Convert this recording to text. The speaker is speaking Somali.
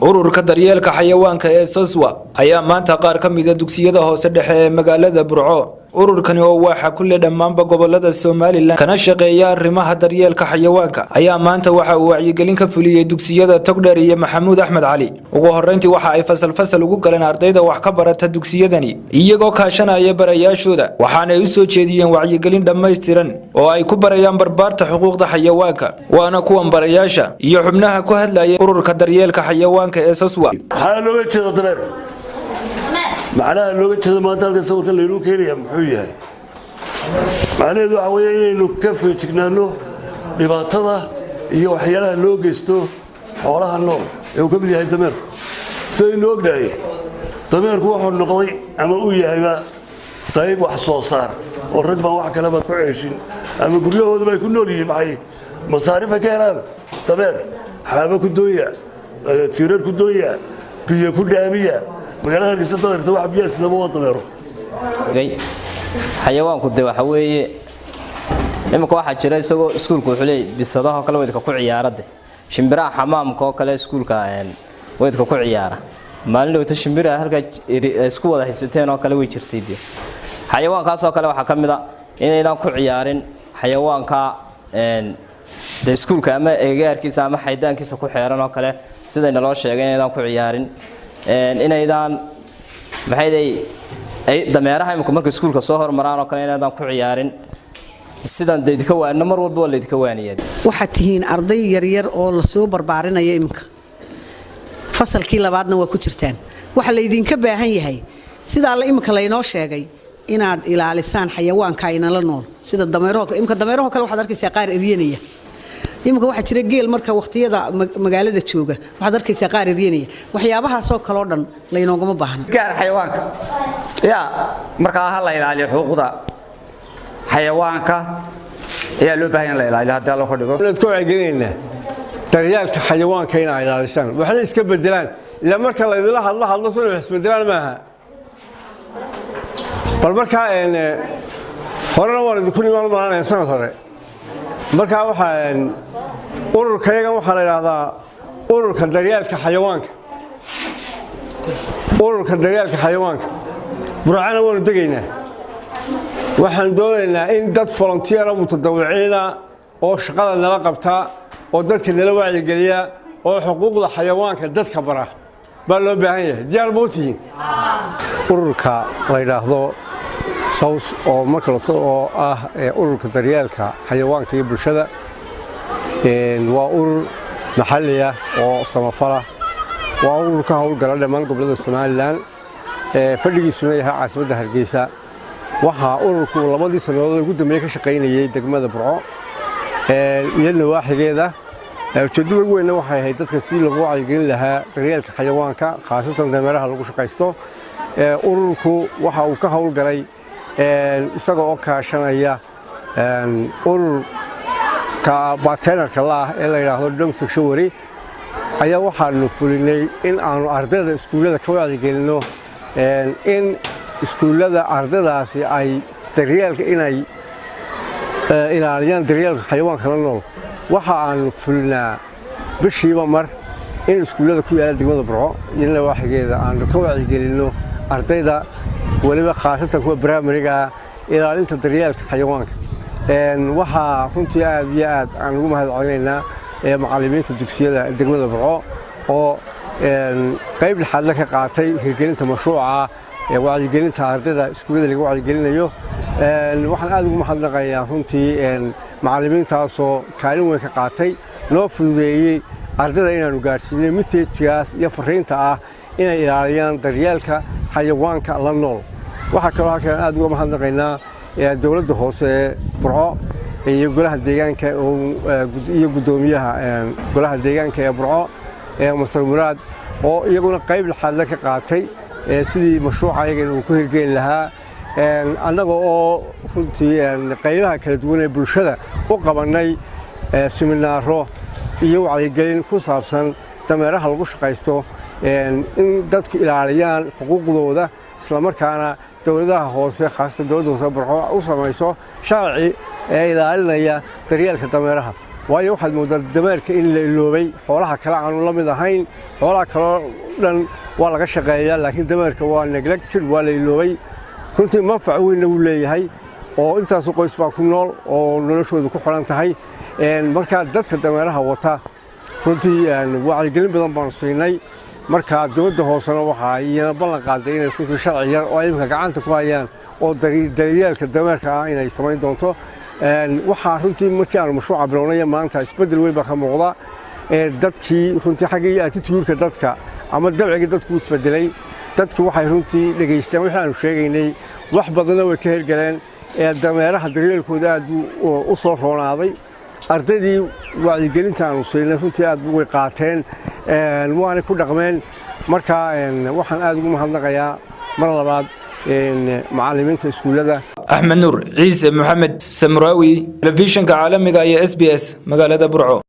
ururka daryeelka xayawaanka ee Soswa ayaa maanta qaar ka mid ah dugsiyada hoose dhexe ee magaalada Burco ururkani oo waxa ku leeyahay dhammaanba gobolada Soomaaliland kana shaqeeya arrimaha daryeelka xayawaanka ayaa maanta waxa uu wacyigelin ka fuliyay dugsiyada Togdheer iyo Maxamuud Axmed Cali ugu horeyntii waxa ay fasal ugu galeen ardayda wax ka barata dugsiyadani iyagoo kaashanaya barayaashooda waxaana ay u soo jeediyeen wacyigelin dhammaystiran oo ay ku barayaan barbaarta xuquuqda xayawaanka waana kuwan barayaasha iyo xubnaha ku hadlaya ururka daryeelka xayawaanka ee Soswa معناها لو جت ما تلقى صور كله يروح كيريا محوية معناه ذو عويه إنه كيف تجنانه رباطة يو حيالها لو جستو حولها النوم يو قبل هاي تمر سوي نوق داي تمر هو حول نقضي أما ويا هذا طيب وحصو صار والرقبة واحد كلامه كويسين أما كله هذا ما يكون نولي معي مصاريفه كلام تمر حابة كدوية سيرر كدوية كي كدامية magaalada Hargeysa dadka wax biyo sida wada dameero xayawaanku de waxa weeye imika waxa jira isagoo iskuulku wuxuu leeyahay bisadaha kala weydka ku ciyaarada shimbiraha xamaamka oo kale iskuulka weydka ku ciyaara maalin dhawta shimbiraha halka isku wada haysateen oo kale way jirtay xayawaankaas oo kale waxa kamid ah inaydan ku ciyaarin xayawaanka de iskuulka ama eegaarkiisa ama xaydaankiisa ku xeeran oo kale sida loo sheegay inaydan ku ciyaarin inaydan maxay ay dameeraha imka markay iskuulka soo hormaraan oo kale inaydan ku ciyaarin sidan deedka waana mar walba la deedka waaniyay waxa tihiin arday yar yar oo la soo barbaarinaya imka fasalkii labaadna waa ku jirtaan waxa la idinka baahan yahay sida la imka la inoo sheegay inaad ilaalisaan xayawaanka ayna la nool sida dameeraha kale waxaad arkaysaa qaar eriyanaya imka waxa jira geel marka waqtiyada magaalada jooga waxaad arkaysaa qaar eriyanaya waxyaabaha soo kala dhan la inoogama baahna gaar xayawaanka marka la ilaaliyo xuquuqda xayawaanka ayaa loo baahan yahay la ilaaliyo hadda la qodhigo ku wacyigelinayna daryeelka xayawaanka in ay ilaalisaan waxna iska bedelaan ila marka la idila hadlo soo isbedelaan maaha bal marka horena waan idinku nimaan maanaan sanad hore marka waxaan ururkayga waxa la yiraahdaa ururka daryeelka xayawaanka burcana waan degaynaa waxaan doonaynaa in dad volunteer ah mutadawiciina oo shaqada nala qabta oo dadka nala wacyigeliya oo xuquuqda xayawaanka dadka bara baa loo baahan yahay diyaar mootiin ururka la yiraahdo saws oo marka la soo ururka daryeelka xayawaanka iyo bulshada waa urur maxalli ah oo samafala waa urur ka howlgala dhammaan gobolada Soomaaliland fadhigiisuna yahay caasimadda Hargeysa waxa ururku labadii sanadood ugu dambeeyay ka shaqeynayay degmada Burco iyo nawaaxigeeda ujeedada weyn waxay ahayd dadka si loogu wacyigelin lahaa daryeelka xayawaanka khaasatan dameeraha lagu shaqeysto ururku waxa uu ka howlgalay isaga oo kaashanaya ururka partnerka la ee la yiraahdo Dom Sanctuary ayaa waxaanu fulinay in aanu ardayda iskuulada ka wacyigelino in iskuulada ardaydaasi ay daryeelka inay ilaaliyaan daryeelka xayawaanka la nool waxa aanu fulinaa bishiiba mar in iskuulada ku yaala degmada Burco iyo nawaaxigeeda aanu ka wacyigelino ardayda waliba khaasatan kuwa primary-ga ilaalinta daryeelka xayawaanka waxa runtii aad iyo aad aan ugu mahadcelinaynaa macallimiinta dugsiyada degmada Burco oo qayb xad la ka qaatay hirgelinta mashruuca wacyigelinta ardayda iskuulada lagu wacyigelinayo waxaan aad ugu mahadnaqayaa runtii macallimiintaasoo kaalin weyn ka qaatay noo fududeeyay ardayda inaanu gaarsiinay message-gaas iyo fariinta ah inay ilaaliyaan daryeelka xayawaanka la nool waxa kale oo aad ugu mahadnaqaynaa dawladda hoose Burco iyo golaha deegaanka iyo gudoomiyaha golaha deegaanka ee Burco Mr. Muraad oo iyaguna qayb xad la ka qaatay sidii mashruuca ayaga uu ku hirgelin lahaa annaga oo runtii qaybaha kala duwan ee bulshada u qabanay seminaaro iyo wacyigelin ku saabsan dameeraha lagu shaqeysto in dadku ilaaliyaan xuquuqdooda isla markaana dawladaha hoose khaasatan dawladda hoose Burco u samayso sharci ee ilaalinaya daryeelka dameeraha waayo waxaad moodaa dameerka in la iloobay xoolaha kale aanu la mid ahayn xoolaha kaloo dhan waa laga shaqeeyaa laakiin dameerka waa neglected waa la iloobay runtii manfac weyn uu leeyahay oo intaas qoys baa ku nool oo noloshoodu ku xiran tahay marka dadka dameeraha wata runtii wacyigelin badan baan siinay marka dowladda hoosena waxa ay ballan qaaday inay runtii sharci yar oo imka gacanta ku hayaan oo daryeelka dameerka ah inay samayn doonto waxa runtii markii aan mashruuca bilownay maanta isbedel weyn baa ka muuqda dadkii runtii xaggii attitude-ka dadka ama dabciga dadku isbedelay dadku waxay runtii dhageystaan wixii aan sheegaynay wax badan way ka hirgaleen dameeraha daryeelkooda aad u soo roonaaday ardaydii wacyigelinta aanu siinay runtii aad way qaateen waana ku dhaqmeen marka waxaan aad ugu mahadnaqayaa mar labaad macallimiinta iskuulada Axmed Nuur Ciise Maxamed Samrawi telefishinka caalamiga ee SBS magaalada Burco.